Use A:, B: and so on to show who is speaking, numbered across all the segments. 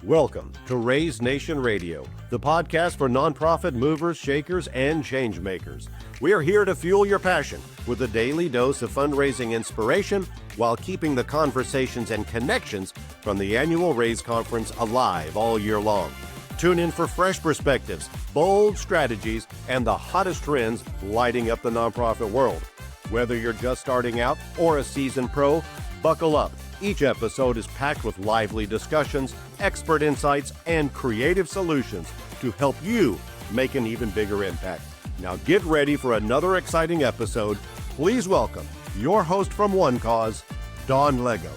A: Welcome to Raise Nation Radio, the podcast for nonprofit movers, shakers, and change makers. We are here to fuel your passion with a daily dose of fundraising inspiration while keeping the conversations and connections from the annual Raise Conference alive all year long. Tune in for fresh perspectives, bold strategies, and the hottest trends lighting up the nonprofit world. Whether you're just starting out or a seasoned pro, buckle up. Each episode is packed with lively discussions, expert insights, and creative solutions to help you make an even bigger impact. Now get ready for another exciting episode. Please welcome your host from One Cause, Dawn Lego.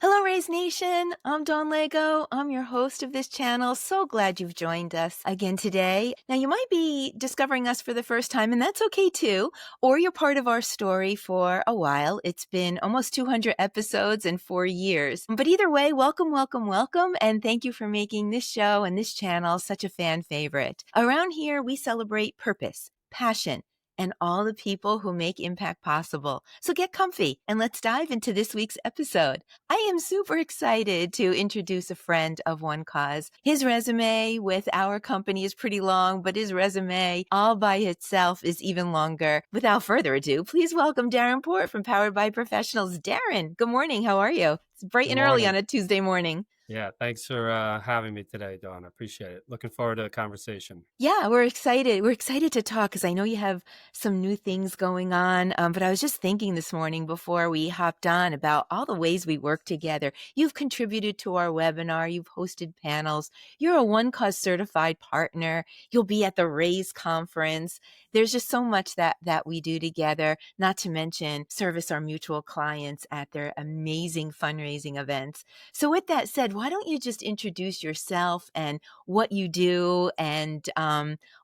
B: Hello, Raise Nation. I'm Dawn Lego. I'm your host of this channel. So glad you've joined us again today. Now, you might be discovering us for the first time, and that's okay too. Or you're part of our story for a while. It's been almost 200 episodes and 4 years. But either way, welcome, welcome, welcome. And thank you for making this show and this channel such a fan favorite. Around here, we celebrate purpose, passion, and all the people who make impact possible. So get comfy and let's dive into this week's episode. I am super excited to introduce a friend of One Cause. His resume with our company is pretty long, but his resume all by itself is even longer. Without further ado, please welcome Darren Port from Powered by Professionals. Darren, good morning. How are you? It's bright and early on a Tuesday morning.
C: Yeah, thanks for having me today, Dawn. I appreciate it. Looking forward to the conversation.
B: Yeah, we're excited. We're excited to talk because I know you have some new things going on. But I was just thinking this morning before we hopped on about all the ways we work together. You've contributed to our webinar. You've hosted panels. You're a One Cause certified partner. You'll be at the Raise conference. There's just so much that we do together, not to mention service our mutual clients at their amazing fundraising events. So with that said, why don't you just introduce yourself and what you do and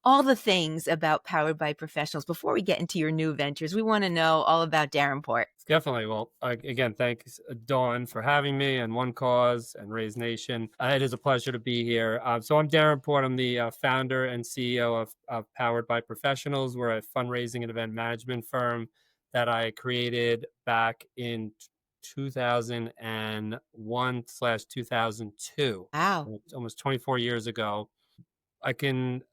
B: all the things about Powered by Professionals before we get into your new ventures? We want to know all about Darren Port.
C: Definitely. Well, again, thanks, Dawn, for having me and One Cause and Raise Nation. It is a pleasure to be here. So I'm Darren Port. I'm the founder and CEO of Powered by Professionals. We're a fundraising and event management firm that I created back in 2001/2002.
B: Wow.
C: Almost 24 years ago. And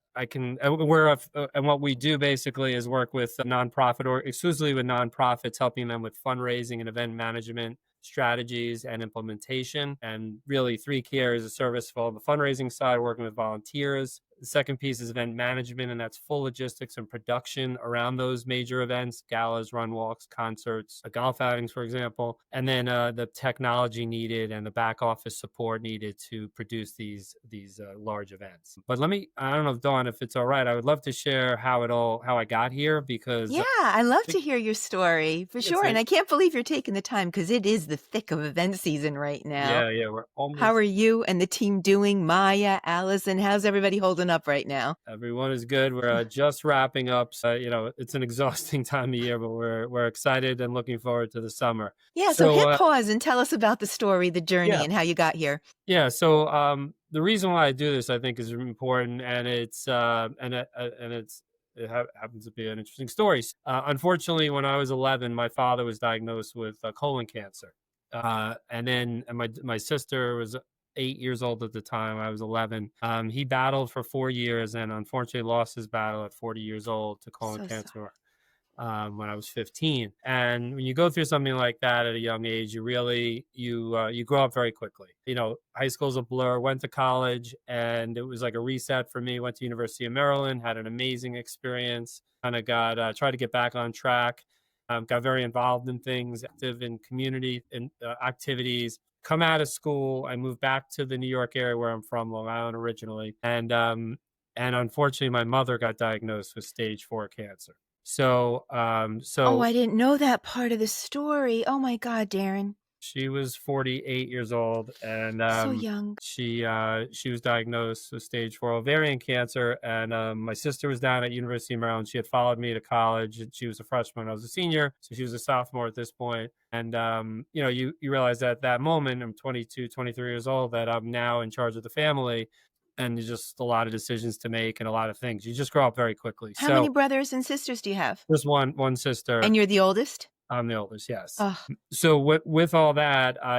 C: what we do basically is work with a nonprofit or exclusively with nonprofits, helping them with fundraising and event management strategies and implementation. And really 3 key areas of service for the fundraising side, working with volunteers. The second piece is event management, and that's full logistics and production around those major events, galas, run walks, concerts, golf outings, for example. And then the technology needed and the back office support needed to produce these large events. But I don't know, Dawn, if it's all right, I would love to share how I got here because...
B: Yeah, I love to hear your story for sure. And I can't believe you're taking the time because it is the thick of event season right now.
C: Yeah, we're almost...
B: How are you and the team doing? Maya, Allison, how's everybody holding up right now?
C: Everyone is good. We're just wrapping up. So, it's an exhausting time of year, but we're excited and looking forward to the summer.
B: Yeah. So hit pause and tell us about the story, the journey, and how you got here.
C: Yeah. So the reason why I do this, I think, is important, and it happens to be an interesting story. Unfortunately, when I was 11, my father was diagnosed with colon cancer, and my sister was 8 years old at the time. I was 11. He battled for 4 years and unfortunately lost his battle at 40 years old to colon cancer when I was 15. And when you go through something like that at a young age, you grow up very quickly. High school's a blur. Went to college, and it was like a reset for me. Went to University of Maryland, had an amazing experience. Kind of tried to get back on track. Got very involved in things, active in community and activities. Come out of school, I moved back to the New York area where I'm from, Long Island originally. And unfortunately, my mother got diagnosed with stage 4 cancer. So
B: I didn't know that part of the story. Oh my God, Darren.
C: She was 48 years old, and
B: so young.
C: She was diagnosed with stage 4 ovarian cancer, and my sister was down at University of Maryland. She had followed me to college, and she was a freshman. I was a senior, so she was a sophomore at this point. And you realize that at that moment, I'm 22, 23 years old, that I'm now in charge of the family. And there's just a lot of decisions to make and a lot of things. You just grow up very quickly.
B: How many brothers and sisters do you have?
C: Just one sister.
B: And you're the oldest?
C: I'm the oldest, yes.
B: Oh,
C: So with all that, I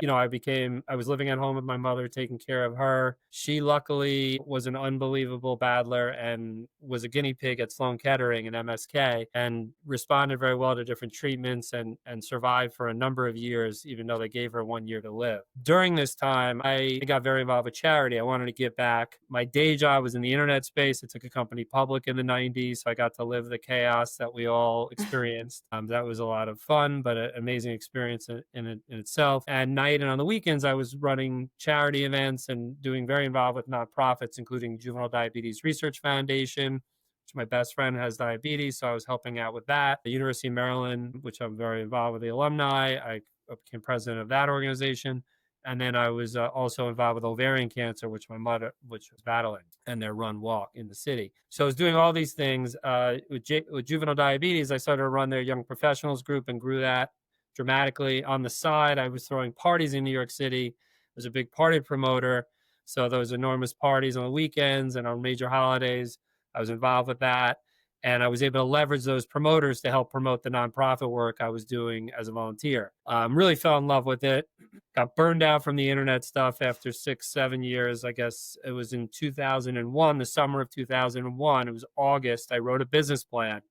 C: was living at home with my mother, taking care of her. She luckily was an unbelievable battler and was a guinea pig at Sloan Kettering and MSK, and responded very well to different treatments and survived for a number of years, even though they gave her 1 year to live. During this time, I got very involved with charity. I wanted to give back. My day job was in the internet space. I took a company public in the 90s, so I got to live the chaos that we all experienced. That was a lot of fun, but an amazing experience in itself. At night and on the weekends, I was running charity events and doing very involved with nonprofits, including Juvenile Diabetes Research Foundation, which my best friend has diabetes, so I was helping out with that. The University of Maryland, which I'm very involved with the alumni, I became president of that organization. And then I was also involved with ovarian cancer, which my mother, which was battling, and their run walk in the city. So I was doing all these things with juvenile diabetes. I started to run their young professionals group and grew that dramatically. On the side, I was throwing parties in New York City. I was a big party promoter. So those enormous parties on the weekends and on major holidays, I was involved with that. And I was able to leverage those promoters to help promote the nonprofit work I was doing as a volunteer. Really fell in love with it. Got burned out from the internet stuff after 6-7 years. I guess it was in 2001, the summer of 2001. It was August. I wrote a business plan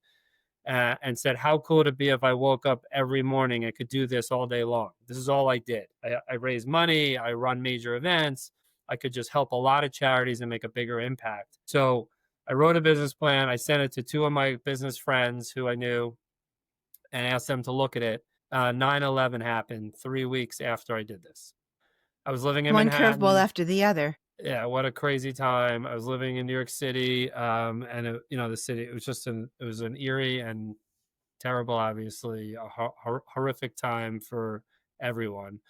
C: and said, how cool would it be if I woke up every morning and could do this all day long? This is all I did. I raised money. I run major events. I could just help a lot of charities and make a bigger impact. So I wrote a business plan. I sent it to two of my business friends who I knew and asked them to look at it. 9/11 happened 3 weeks after I did this. I was living in
B: one curveball
C: Manhattan.
B: after the other.
C: Yeah, what a crazy time. I was living in New York City, and the city. It was an eerie and terrible, obviously, a horrific time for everyone.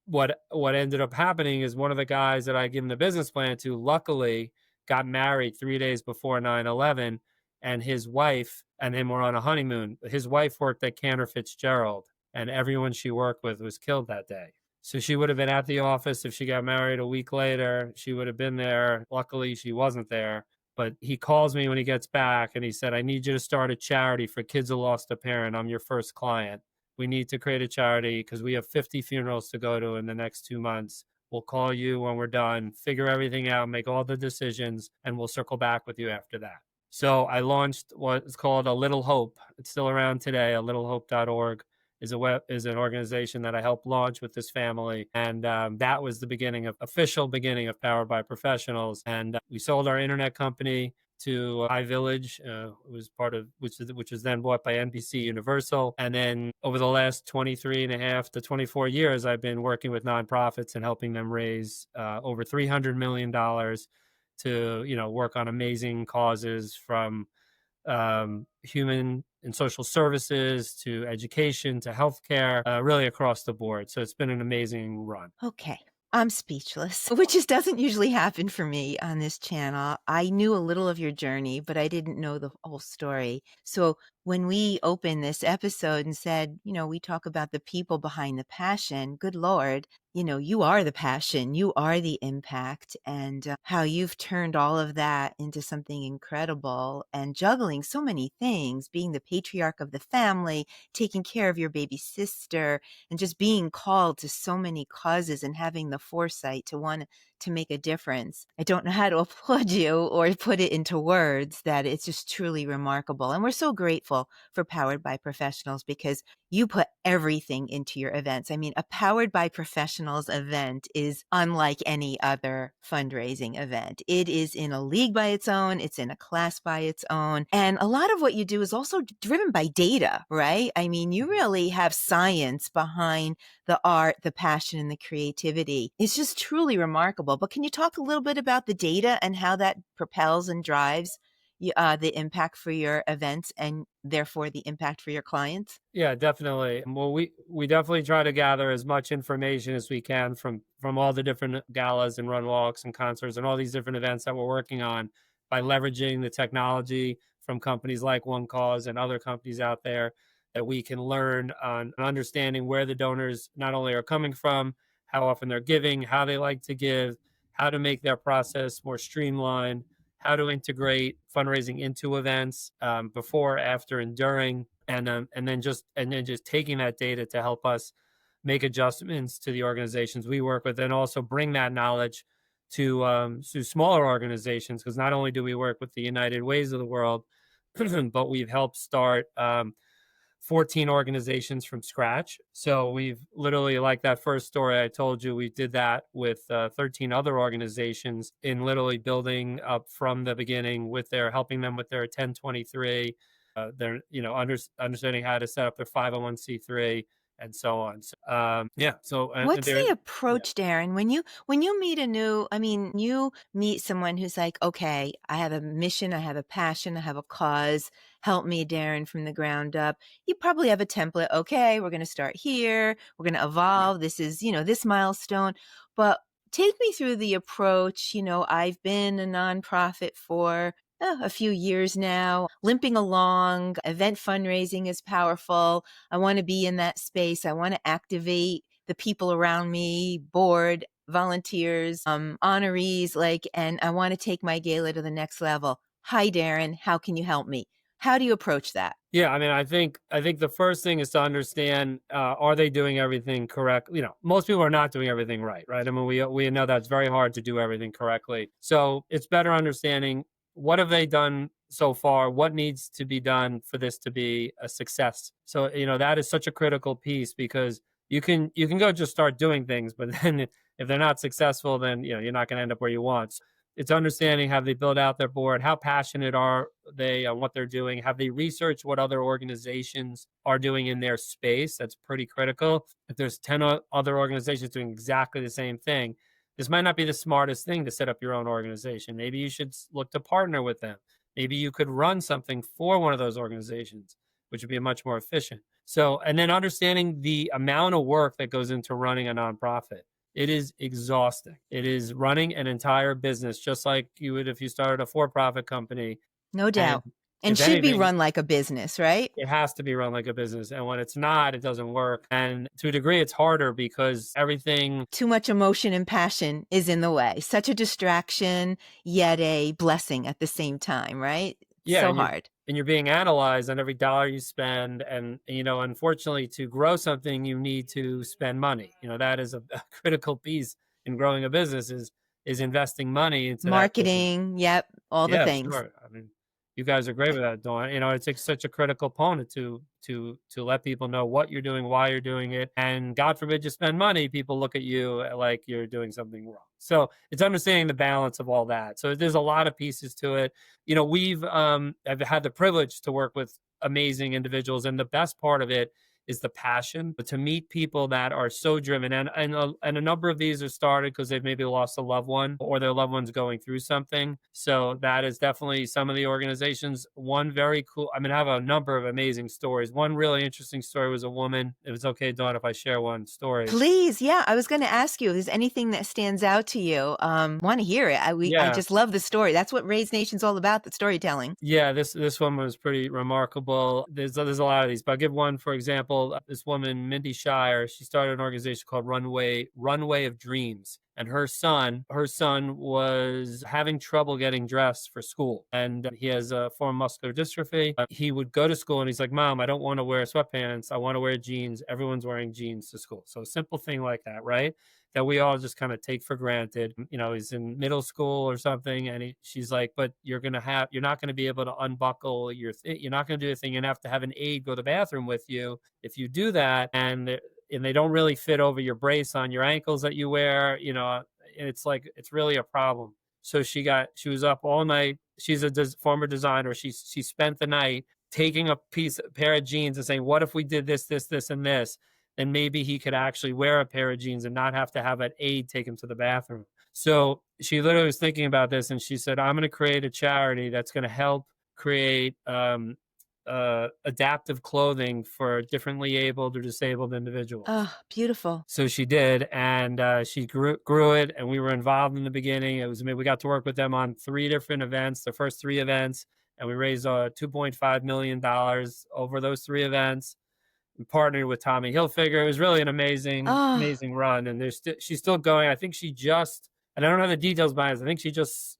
C: What ended up happening is one of the guys that I given the business plan to, luckily, got married 3 days before 9/11, and his wife and him were on a honeymoon. His wife worked at Cantor Fitzgerald, and everyone she worked with was killed that day. So she would have been at the office if she got married a week later. She would have been there. Luckily, she wasn't there. But he calls me when he gets back, and he said, I need you to start a charity for kids who lost a parent. I'm your first client. We need to create a charity because we have 50 funerals to go to in the next 2 months. We'll call you when we're done, figure everything out, make all the decisions, and we'll circle back with you after that. So I launched what is called A Little Hope. It's still around today. ALittleHope.org is an organization that I helped launch with this family. And that was the official beginning of Powered by Professionals. And we sold our internet company to iVillage, which was then bought by NBC Universal. And then over the last 23 and a half to 24 years, I've been working with nonprofits and helping them raise over $300 million to, work on amazing causes, from human and social services to education to healthcare, really across the board. So it's been an amazing run.
B: Okay. I'm speechless, which just doesn't usually happen for me on this channel. I knew a little of your journey, but I didn't know the whole story. So when we opened this episode and said, we talk about the people behind the passion, good Lord, you are the passion, you are the impact, and how you've turned all of that into something incredible and juggling so many things, being the patriarch of the family, taking care of your baby sister, and just being called to so many causes and having the foresight to want to make a difference. I don't know how to applaud you or put it into words, that it's just truly remarkable. And we're so grateful for Powered by Professionals because you put everything into your events. I mean, a Powered by Professionals event is unlike any other fundraising event. It is in a league by its own. It's in a class by its own. And a lot of what you do is also driven by data, right? I mean, you really have science behind the art, the passion, and the creativity. It's just truly remarkable. But can you talk a little bit about the data and how that propels and drives the impact for your events and therefore the impact for your clients?
C: Yeah, definitely. Well, we definitely try to gather as much information as we can from all the different galas and run walks and concerts and all these different events that we're working on, by leveraging the technology from companies like One Cause and other companies out there, that we can learn on understanding where the donors not only are coming from, how often they're giving, how they like to give, how to make their process more streamlined, how to integrate fundraising into events, before, after, and during, and then just taking that data to help us make adjustments to the organizations we work with, and also bring that knowledge to smaller organizations, because not only do we work with the United Ways of the world, but we've helped start 14 organizations from scratch. So we've literally, like that first story I told you, we did that with 13 other organizations in literally building up from the beginning with helping them with their 1023, their, understanding how to set up their 501c3 and so on. So, yeah. So
B: What's the
C: yeah.
B: approach, Darren? When you meet you meet someone who's like, okay, I have a mission, I have a passion, I have a cause. Help me, Darren, from the ground up. You probably have a template. Okay, we're going to start here. We're going to evolve. This is, this milestone. But take me through the approach. I've been a nonprofit for a few years now, limping along. Event fundraising is powerful. I want to be in that space. I want to activate the people around me, board, volunteers, honorees, and I want to take my gala to the next level. Hi, Darren. How can you help me? How do you approach that?
C: Yeah, I mean, I think the first thing is to understand, are they doing everything correct? Most people are not doing everything right? I mean, we know that's very hard to do everything correctly. So it's better understanding, what have they done so far? What needs to be done for this to be a success? So, that is such a critical piece, because you can go just start doing things, but then if they're not successful, then, you're not going to end up where you want. It's understanding, have they built out their board? How passionate are they on what they're doing? Have they researched what other organizations are doing in their space? That's pretty critical. If there's 10 other organizations doing exactly the same thing, this might not be the smartest thing to set up your own organization. Maybe you should look to partner with them. Maybe you could run something for one of those organizations, which would be much more efficient. So, and then understanding the amount of work that goes into running a nonprofit. It is exhausting. It is running an entire business, just like you would if you started a for-profit company.
B: No doubt. And should be run like a business, right?
C: It has to be run like a business. And when it's not, it doesn't work. And to a degree, it's harder because everything...
B: Too much emotion and passion is in the way. Such a distraction, yet a blessing at the same time, right?
C: Yeah,
B: so hard.
C: And you're being analyzed on every dollar you spend. And, unfortunately, to grow something, you need to spend money. That is a critical piece in growing a business is investing money into
B: marketing. Yep. All the things.
C: Sure. I mean, you guys are great with that, Dawn. It's such a critical component to let people know what you're doing, why you're doing it. And God forbid you spend money, people look at you like you're doing something wrong. So it's understanding the balance of all that. So there's a lot of pieces to it. I've had the privilege to work with amazing individuals, and the best part of it is the passion, but to meet people that are so driven. And a number of these are started because they've maybe lost a loved one, or their loved one's going through something. So that is definitely some of the organizations. One very cool, I have a number of amazing stories. One really interesting story was a woman. It was okay, Dawn, if I share one story.
B: Please. Yeah. I was going to ask you if there's anything that stands out to you. Want to hear it. I just love the story. That's what Raise Nation's all about, the storytelling.
C: Yeah. This one was pretty remarkable. There's a lot of these, but I'll give one, for example. This woman, Mindy Shire, she started an organization called Runway of Dreams. And her son was having trouble getting dressed for school. And he has a form of muscular dystrophy. He would go to school and he's like, Mom, I don't want to wear sweatpants. I want to wear jeans. Everyone's wearing jeans to school. So a simple thing like that, right? That we all just kind of take for granted. He's in middle school or something, and she's like, but you're not going to be able to unbuckle you're not going to do a thing. You're going to have to have an aide go to the bathroom with you. If you do that, and they don't really fit over your brace on your ankles that you wear, it's really a problem. So she was up all night. She's a former designer. She spent the night taking a pair of jeans and saying, what if we did this, this, this, and this? And maybe he could actually wear a pair of jeans and not have to have an aide take him to the bathroom. So she literally was thinking about this, and she said, I'm going to create a charity that's going to help create adaptive clothing for differently abled or disabled individuals.
B: Oh, beautiful.
C: So she did, and she grew it, and we were involved in the beginning. We got to work with them on 3 different events, the first 3 events, and we raised $2.5 million over those 3 events. We partnered with Tommy Hilfiger. It was really an amazing run. And she's still going. I think I don't know the details behind it. I think she just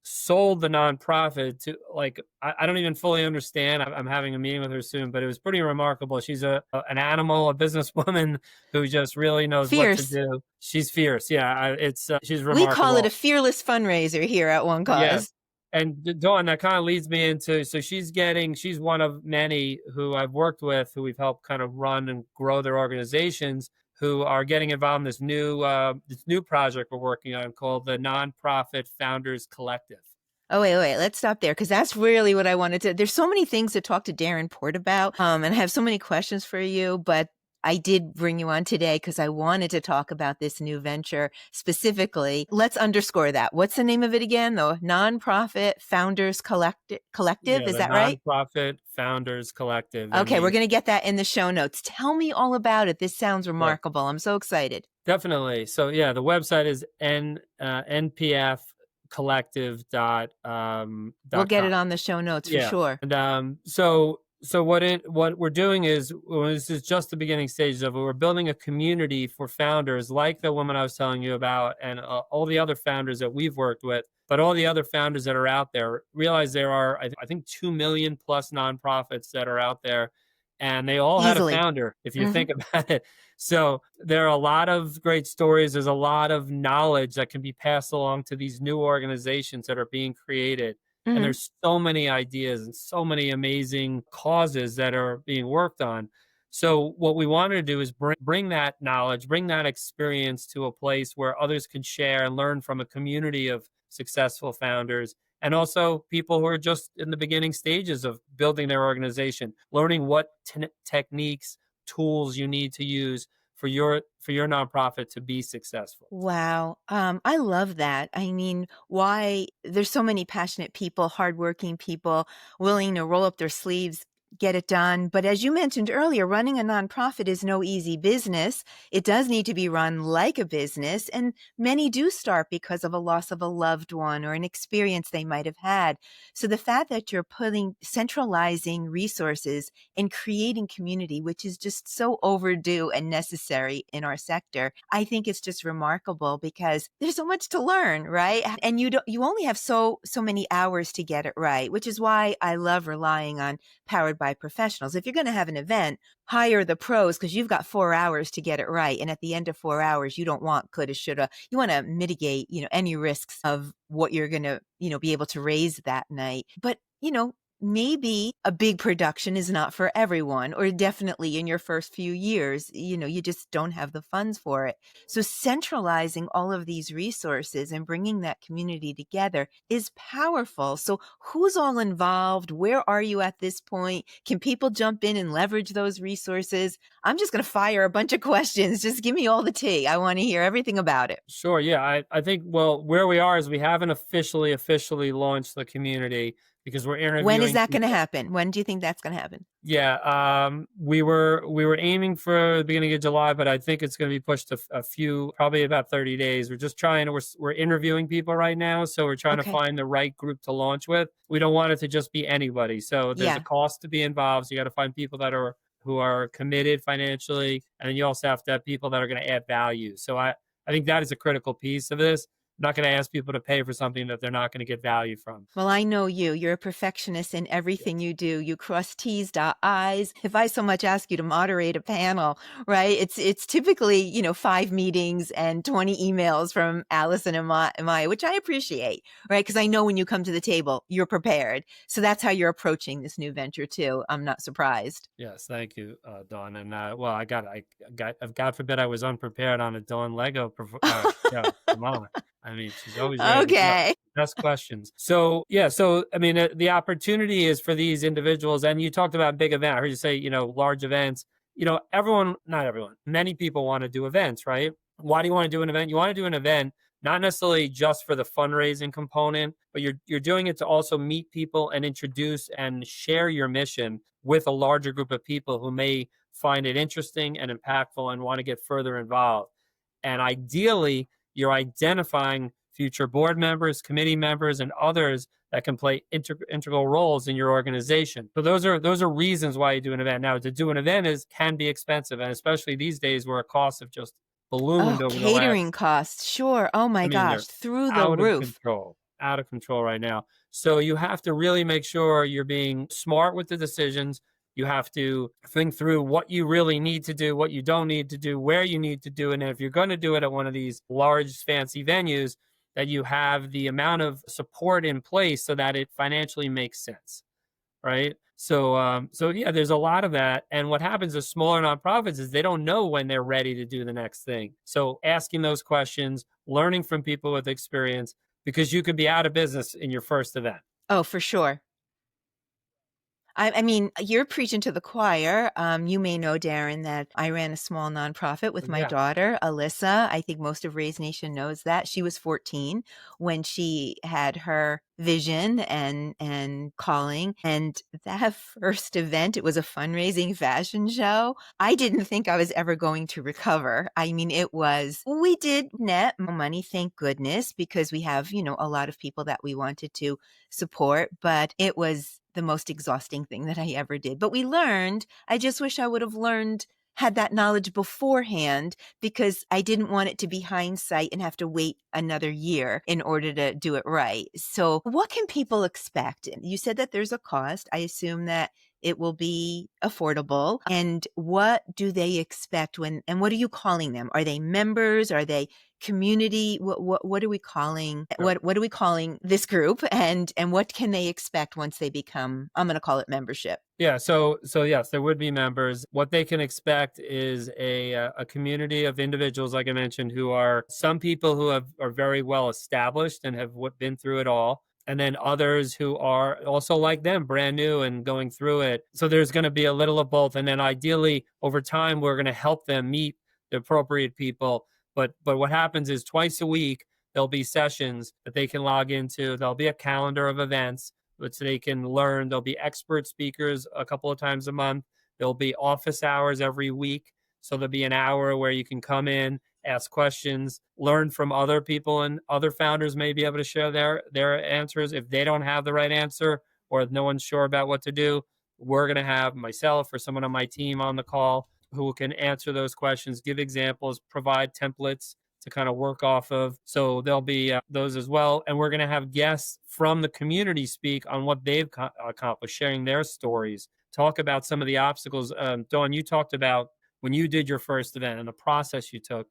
C: sold the nonprofit to, like, I don't even fully understand. I'm having a meeting with her soon, but it was pretty remarkable. She's an animal, a businesswoman who just really knows what to
B: Fierce.
C: do. She's fierce. Yeah, she's
B: We call it
C: remarkable.
B: a fearless fundraiser here at One
C: Yeah.
B: Cause.
C: And Dawn, that kind of leads me into, so she's one of many who I've worked with, who we've helped kind of run and grow their organizations, who are getting involved in this new project we're working on called the Nonprofit Founders Collective.
B: Oh, wait. Let's stop there because that's really what I wanted to. There's so many things to talk to Darren Port about, and I have so many questions for you, but I did bring you on today because I wanted to talk about this new venture specifically. Let's underscore that. What's the name of it again? The Nonprofit Founders Collective.
C: Yeah,
B: Is
C: the
B: that right?
C: Nonprofit Founders Collective.
B: Okay, we're going to get that in the show notes. Tell me all about it. This sounds remarkable. I'm so excited.
C: Definitely. So yeah, the website is npfcollective.com.
B: We'll get it on the show notes for sure.
C: And so what we're doing is, well, this is just the beginning stages of it. We're building a community for founders like the woman I was telling you about, and all the other founders that we've worked with, but all the other founders that are out there. Realize there are, I think, 2 million plus nonprofits that are out there, and they all had a founder, if you think about it. So there are a lot of great stories. There's a lot of knowledge that can be passed along to these new organizations that are being created. And there's so many ideas and so many amazing causes that are being worked on. So what we wanted to do is bring that knowledge, bring that experience to a place where others can share and learn from a community of successful founders, and also people who are just in the beginning stages of building their organization, learning what techniques, tools you need to use for your nonprofit to be successful.
B: Wow. I love that. I mean, why there's so many passionate people, hardworking people willing to roll up their sleeves, get it done. But as you mentioned earlier, running a nonprofit is no easy business. It does need to be run like a business. And many do start because of a loss of a loved one or an experience they might have had. So the fact that you're centralizing resources and creating community, which is just so overdue and necessary in our sector, I think it's just remarkable because there's so much to learn, right? And you only have so many hours to get it right, which is why I love relying on Powered by Professionals. If you're going to have an event, hire the pros because you've got 4 hours to get it right. And at the end of 4 hours, you don't want coulda, shoulda. You want to mitigate, any risks of what you're going to, be able to raise that night. But, maybe a big production is not for everyone, or definitely in your first few years, you just don't have the funds for it. So centralizing all of these resources and bringing that community together is powerful. So who's all involved? Where are you at this point? Can people jump in and leverage those resources? I'm just going to fire a bunch of questions. Just give me all the tea. I want to hear everything about it.
C: Sure. Yeah. I think, well, where we are is we haven't officially launched the community, because we're interviewing.
B: When is that going to happen? When do you think that's going to happen?
C: Yeah, we were aiming for the beginning of July, but I think it's going to be pushed probably about 30 days. We're just we're interviewing people right now, so we're trying to find the right group to launch with. We don't want it to just be anybody. So there's a cost to be involved. So you got to find people who are committed financially, and then you also have to have people that are going to add value. So I think that is a critical piece of this. I'm not going to ask people to pay for something that they're not going to get value from.
B: Well, I know you. You're a perfectionist in everything you do. You cross T's, dot I's. If I so much ask you to moderate a panel, right, it's typically, 5 meetings and 20 emails from Allison and Maya, which I appreciate, right? Because I know when you come to the table, you're prepared. So that's how you're approaching this new venture too. I'm not surprised.
C: Yes, thank you, Dawn. And God forbid I was unprepared on a Dawn Lego. Come on. I mean, she's always
B: okay.
C: Best questions. So I mean, the opportunity is for these individuals. And you talked about big event. I heard you say, large events. Not everyone. Many people want to do events, right? Why do you want to do an event? You want to do an event not necessarily just for the fundraising component, but you're doing it to also meet people and introduce and share your mission with a larger group of people who may find it interesting and impactful and want to get further involved. And ideally, you're identifying future board members, committee members, and others that can play integral roles in your organization. So those are reasons why you do an event. Now, to do an event can be expensive, and especially these days where costs have just ballooned over
B: catering costs. Sure. Oh my gosh, through the roof.
C: Control. out of control right now. So you have to really make sure you're being smart with the decisions. You have to think through what you really need to do, what you don't need to do, where you need to do it. And if you're going to do it at one of these large, fancy venues, that you have the amount of support in place so that it financially makes sense, right? So yeah, there's a lot of that. And what happens with smaller nonprofits is they don't know when they're ready to do the next thing. So asking those questions, learning from people with experience, because you could be out of business in your first event.
B: Oh, for sure. I mean, you're preaching to the choir. You may know, Darren, that I ran a small nonprofit with my
C: Yeah.
B: daughter, Alyssa. I think most of Raise Nation knows that. She was 14 when she had her vision and calling. And that first event, it was a fundraising fashion show. I didn't think I was ever going to recover. I mean, we did net money, thank goodness, because we have, a lot of people that we wanted to support, but it was the most exhausting thing that I ever did. But we learned. I just wish I would have had that knowledge beforehand, because I didn't want it to be hindsight and have to wait another year in order to do it right. So what can people expect? You said that there's a cost. I assume that it will be affordable. And what do they expect and what are you calling them? Are they members? Are they community? What are we calling? What are we calling this group? And what can they expect once they become, I'm going to call it membership?
C: Yeah. So yes, there would be members. What they can expect is a community of individuals, like I mentioned, who are some people who are very well established and have been through it all. And then others who are also like them, brand new and going through it. So there's going to be a little of both. And then ideally, over time, we're going to help them meet the appropriate people. But what happens is twice a week, there'll be sessions that they can log into. There'll be a calendar of events which they can learn. There'll be expert speakers a couple of times a month. There'll be office hours every week. So there'll be an hour where you can come in, ask questions, learn from other people, and other founders may be able to share their answers. If they don't have the right answer or if no one's sure about what to do, we're going to have myself or someone on my team on the call who can answer those questions, give examples, provide templates to kind of work off of. So there'll be those as well. And we're going to have guests from the community speak on what they've accomplished, sharing their stories, talk about some of the obstacles. Dawn, you talked about when you did your first event and the process you took.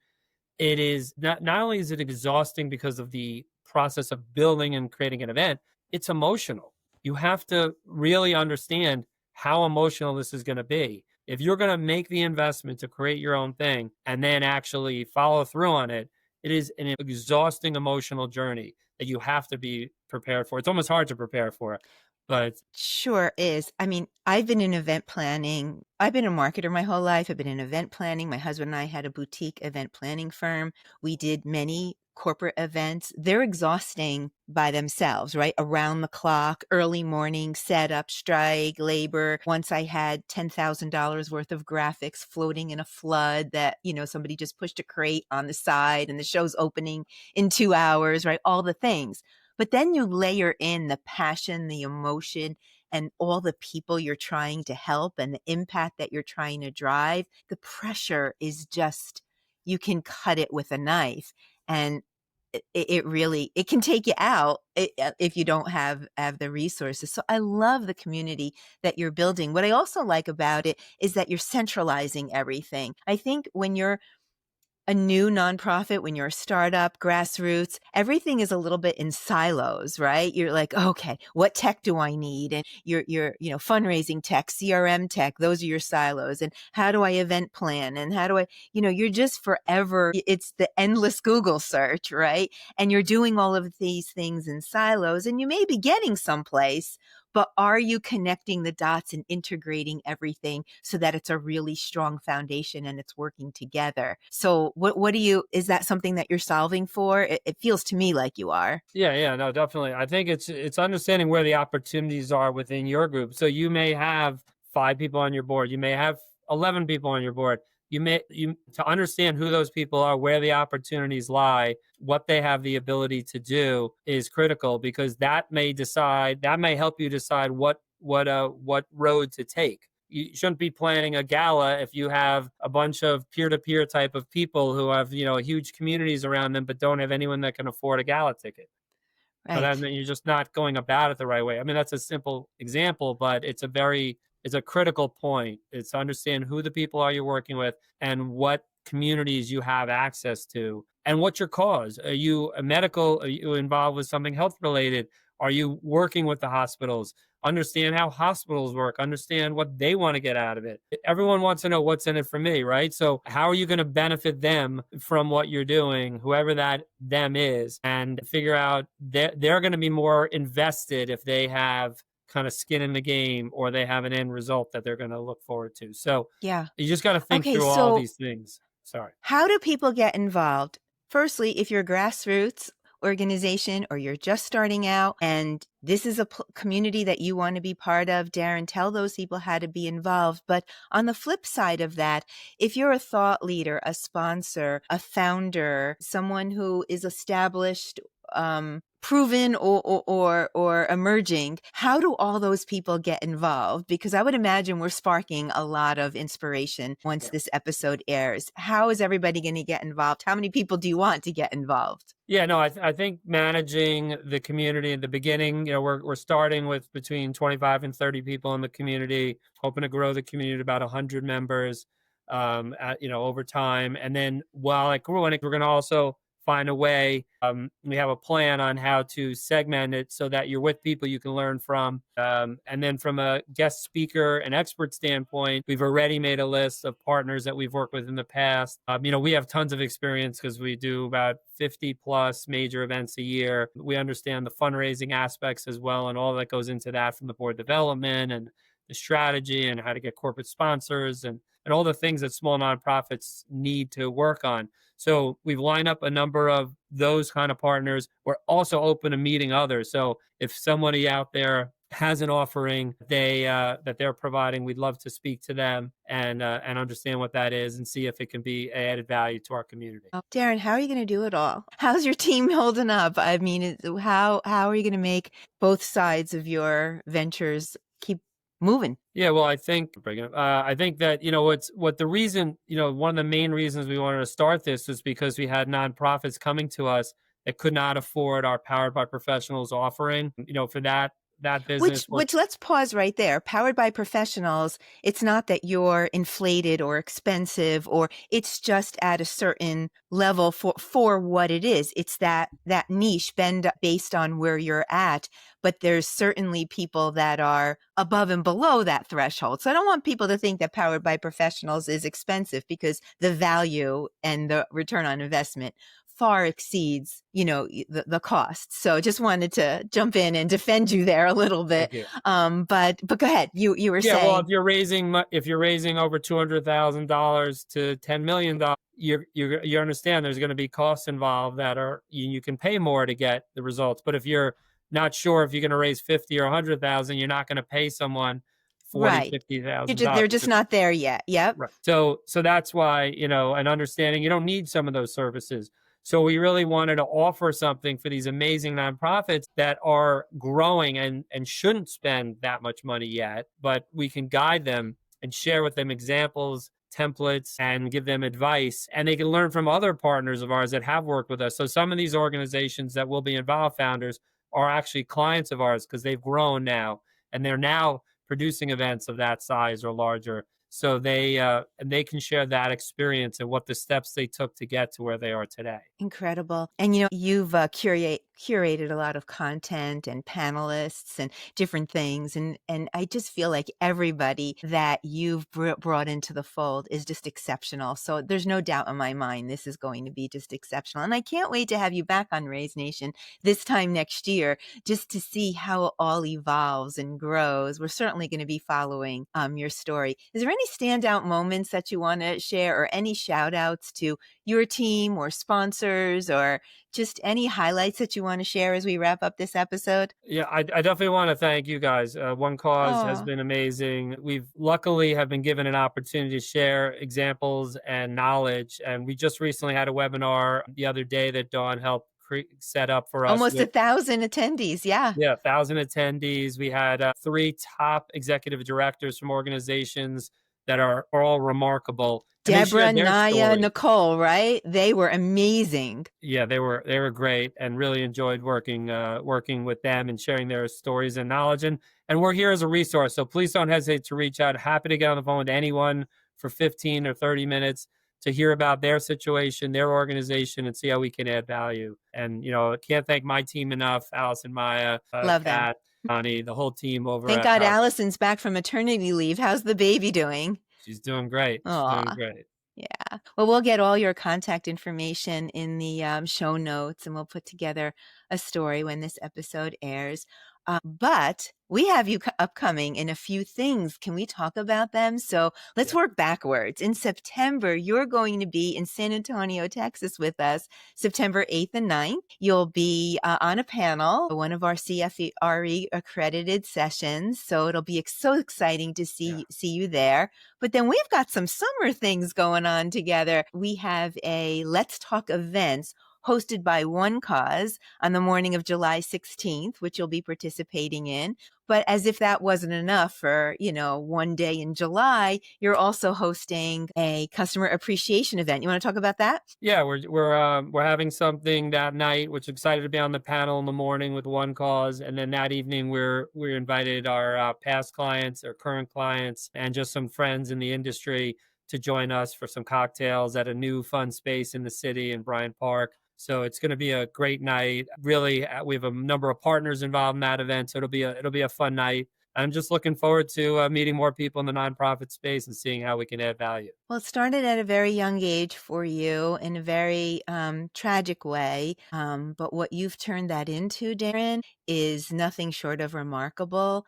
C: It is not only is it exhausting because of the process of building and creating an event, it's emotional. You have to really understand how emotional this is going to be. If you're going to make the investment to create your own thing and then actually follow through on it, it is an exhausting emotional journey that you have to be prepared for. It's almost hard to prepare for, but
B: Sure is. I mean, I've been in event planning. I've been a marketer my whole life. I've been in event planning. My husband and I had a boutique event planning firm. We did many corporate events. They're exhausting by themselves, right? Around the clock, early morning, setup, strike, labor. Once I had $10,000 worth of graphics floating in a flood that, somebody just pushed a crate on the side and the show's opening in 2 hours, right? All the things. But then you layer in the passion, the emotion, and all the people you're trying to help and the impact that you're trying to drive. The pressure is just, you can cut it with a knife. And it really can take you out if you don't have the resources. So I love the community that you're building. What I also like about it is that you're centralizing everything. I think when you're a new nonprofit, when you're a startup, grassroots, everything is a little bit in silos, right? You're like, okay, what tech do I need? And your fundraising tech, CRM tech, those are your silos. And how do I event plan? And how do I, you're just forever, it's the endless Google search, right? And you're doing all of these things in silos and you may be getting someplace, but are you connecting the dots and integrating everything so that it's a really strong foundation and it's working together? So is that something that you're solving for? It feels to me like you are.
C: Yeah, no, definitely. I think it's understanding where the opportunities are within your group. So you may have 5 people on your board. You may have 11 people on your board. To understand who those people are, where the opportunities lie, what they have the ability to do is critical, because that may help you decide what road to take. You shouldn't be planning a gala if you have a bunch of peer-to-peer type of people who have, huge communities around them, but don't have anyone that can afford a gala ticket. So that
B: Right.
C: you're just not going about it the right way. I mean, that's a simple example, but it's a critical point. It's to understand who the people are you're working with and what communities you have access to and what's your cause. Are you a medical? Are you involved with something health related? Are you working with the hospitals? Understand how hospitals work, understand what they want to get out of it. Everyone wants to know what's in it for me, right? So how are you going to benefit them from what you're doing, whoever that them is, and figure out they're going to be more invested if they have kind of skin in the game or they have an end result that they're going to look forward to. So
B: Yeah.
C: you just got to think
B: Okay.
C: through all
B: So
C: these things. Sorry.
B: how do people get involved? Firstly, if you're a grassroots organization or you're just starting out and this is a community that you want to be part of, Darren, tell those people how to be involved. But on the flip side of that, if you're a thought leader, a sponsor, a founder, someone who is established, proven or emerging, how do all those people get involved? Because I would imagine we're sparking a lot of inspiration once this episode airs. How is everybody going to get involved? How many people do you want to get involved?
C: Yeah, no, I think managing the community in the beginning, we're starting with between 25 and 30 people in the community, hoping to grow the community to about 100 members, over time. And then while it grew, we're going to also find a way. We have a plan on how to segment it so that you're with people you can learn from. And then from a guest speaker and expert standpoint, we've already made a list of partners that we've worked with in the past. We have tons of experience because we do about 50 plus major events a year. We understand the fundraising aspects as well and all that goes into that, from the board development and the strategy and how to get corporate sponsors and all the things that small nonprofits need to work on. So we've lined up a number of those kind of partners. We're also open to meeting others. So if somebody out there has an offering that they're providing, we'd love to speak to them and understand what that is and see if it can be added value to our community.
B: Darren, how are you going to do it all? How's your team holding up? I mean, how are you going to make both sides of your ventures keep moving?
C: Yeah, well, I think that, one of the main reasons we wanted to start this was because we had nonprofits coming to us that could not afford our Powered by Professionals offering. For that business.
B: Which let's pause right there. Powered by Professionals, it's not that you're inflated or expensive, or it's just at a certain level for what it is. It's that niche based on where you're at. But there's certainly people that are above and below that threshold. So I don't want people to think that Powered by Professionals is expensive, because the value and the return on investment far exceeds, the cost. So just wanted to jump in and defend you there a little bit. But go ahead. You were saying.
C: Well, if you're raising over $200,000 to $10 million, you understand there's going to be costs involved that are you can pay more to get the results. But if you're not sure if you're going to raise 50 or 100,000, you're not going to pay someone 40,
B: right.
C: $50,000.
B: They're just not there yet. Yep.
C: Right. So that's why, and understanding you don't need some of those services. So we really wanted to offer something for these amazing nonprofits that are growing and shouldn't spend that much money yet, but we can guide them and share with them examples, templates, and give them advice. And they can learn from other partners of ours that have worked with us. So some of these organizations that will be involved, founders, are actually clients of ours because they've grown now and they're now producing events of that size or larger. So they can share that experience and what the steps they took to get to where they are today.
B: Incredible. And you've curated a lot of content and panelists and different things, and I just feel like everybody that you've brought into the fold is just exceptional. So there's no doubt in my mind this is going to be just exceptional, and I can't wait to have you back on Raise Nation this time next year just to see how it all evolves and grows. We're certainly going to be following your story. Is there any standout moments that you want to share, or any shout outs to your team or sponsors, or just any highlights that you want to share as we wrap up this episode?
C: Yeah, I definitely want to thank you guys. One Cause has been amazing. We've luckily have been given an opportunity to share examples and knowledge. And we just recently had a webinar the other day that Dawn helped set up for us.
B: Almost 1,000 attendees. Yeah.
C: Yeah, 1,000 attendees. We had 3 top executive directors from organizations that are all remarkable And they
B: Deborah,
C: shared their
B: Naya,
C: story.
B: Nicole, right? They were amazing.
C: Yeah, they were great, and really enjoyed working with them and sharing their stories and knowledge. And we're here as a resource, so please don't hesitate to reach out. Happy to get on the phone with anyone for 15 or 30 minutes to hear about their situation, their organization, and see how we can add value. And I can't thank my team enough: Allison, Maya,
B: Love them.
C: Kat, Connie, the whole team over
B: Thank
C: at
B: God
C: Power.
B: Allison's back from maternity leave. How's the baby doing?
C: She's doing great. She's
B: Aw.
C: doing great.
B: Yeah. Well, we'll get all your contact information in the show notes, and we'll put together a story when this episode airs. But we have you upcoming in a few things. Can we talk about them? So let's work backwards. In September, you're going to be in San Antonio, Texas with us, September 8th and 9th. You'll be on a panel, one of our CFRE accredited sessions. So it'll be so exciting to see you there. But then we've got some summer things going on together. We have a Let's Talk Events hosted by One Cause on the morning of July 16th, which you'll be participating in. But as if that wasn't enough for, one day in July, you're also hosting a customer appreciation event. You want to talk about that?
C: Yeah, we're having something that night, which excited to be on the panel in the morning with One Cause, and then that evening we're invited our past clients or current clients and just some friends in the industry to join us for some cocktails at a new fun space in the city in Bryant Park. So it's going to be a great night. Really, we have a number of partners involved in that event, so it'll be a fun night. I'm just looking forward to meeting more people in the nonprofit space and seeing how we can add value.
B: Well, it started at a very young age for you in a very tragic way. But what you've turned that into, Darren, is nothing short of remarkable.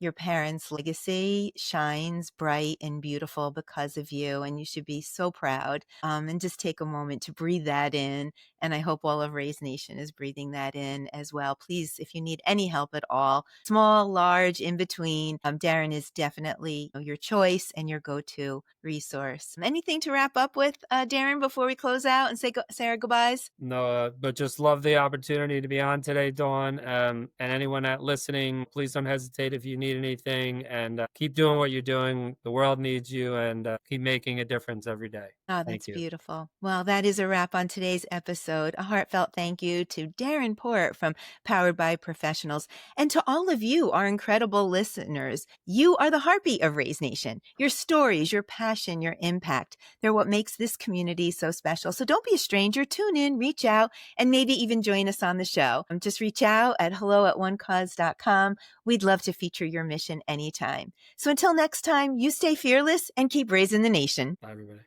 B: Your parents' legacy shines bright and beautiful because of you, and you should be so proud. And just take a moment to breathe that in. And I hope all of Raise Nation is breathing that in as well. Please, if you need any help at all, small, large, in between, Darren is definitely your choice and your go-to resource. Anything to wrap up with, Darren, before we close out and say our goodbyes?
C: No, but just love the opportunity to be on today, Dawn. And anyone listening, please don't hesitate if you need anything, and keep doing what you're doing. The world needs you, and keep making a difference every day.
B: Oh, that's beautiful. Well, that is a wrap on today's episode. A heartfelt thank you to Darren Port from Powered by Professionals, and to all of you, our incredible listeners. You are the heartbeat of Raise Nation. Your stories, your passion, your impact, they're what makes this community so special. So don't be a stranger. Tune in, reach out, and maybe even join us on the show. Just reach out at hello@onecause.com. We'd love to feature your mission anytime. So until next time, you stay fearless and keep raising the nation.
C: Bye, everybody.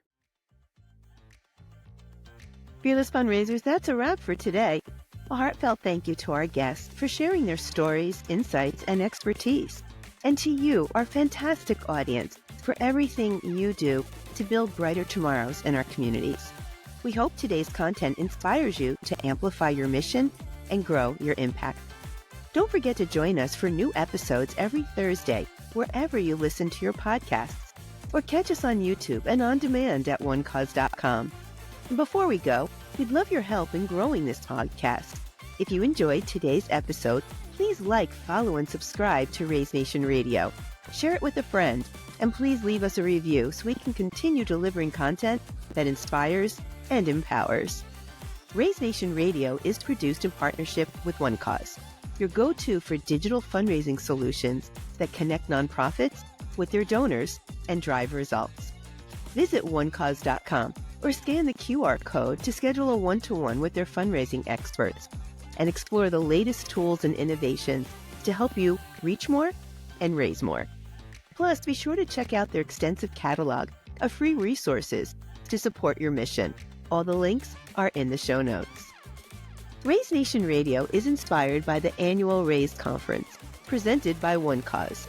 D: Fearless Fundraisers, that's a wrap for today. A heartfelt thank you to our guests for sharing their stories, insights, and expertise. And to you, our fantastic audience, for everything you do to build brighter tomorrows in our communities. We hope today's content inspires you to amplify your mission and grow your impact. Don't forget to join us for new episodes every Thursday, wherever you listen to your podcasts, or catch us on YouTube and on demand at onecause.com. And before we go, we'd love your help in growing this podcast. If you enjoyed today's episode, please follow, and subscribe to Raise Nation Radio. Share it with a friend, and please leave us a review so we can continue delivering content that inspires and empowers. Raise Nation Radio is produced in partnership with One Cause, your go-to for digital fundraising solutions that connect nonprofits with their donors and drive results. Visit onecause.com or scan the QR code to schedule a one-to-one with their fundraising experts and explore the latest tools and innovations to help you reach more and raise more. Plus, be sure to check out their extensive catalog of free resources to support your mission. All the links are in the show notes. Raise Nation Radio is inspired by the annual Raise Conference, presented by One Cause.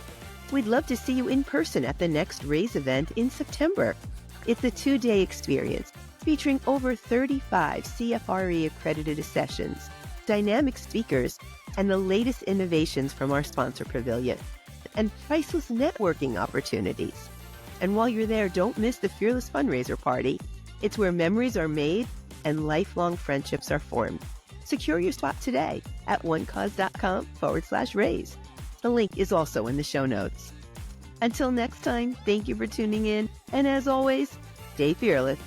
D: We'd love to see you in person at the next Raise event in September. It's a 2-day experience featuring over 35 CFRE accredited sessions, dynamic speakers, and the latest innovations from our sponsor pavilion, and priceless networking opportunities. And while you're there, don't miss the Fearless Fundraiser Party. It's where memories are made and lifelong friendships are formed. Secure your spot today at onecause.com/raise. The link is also in the show notes. Until next time, thank you for tuning in. And as always, stay fearless.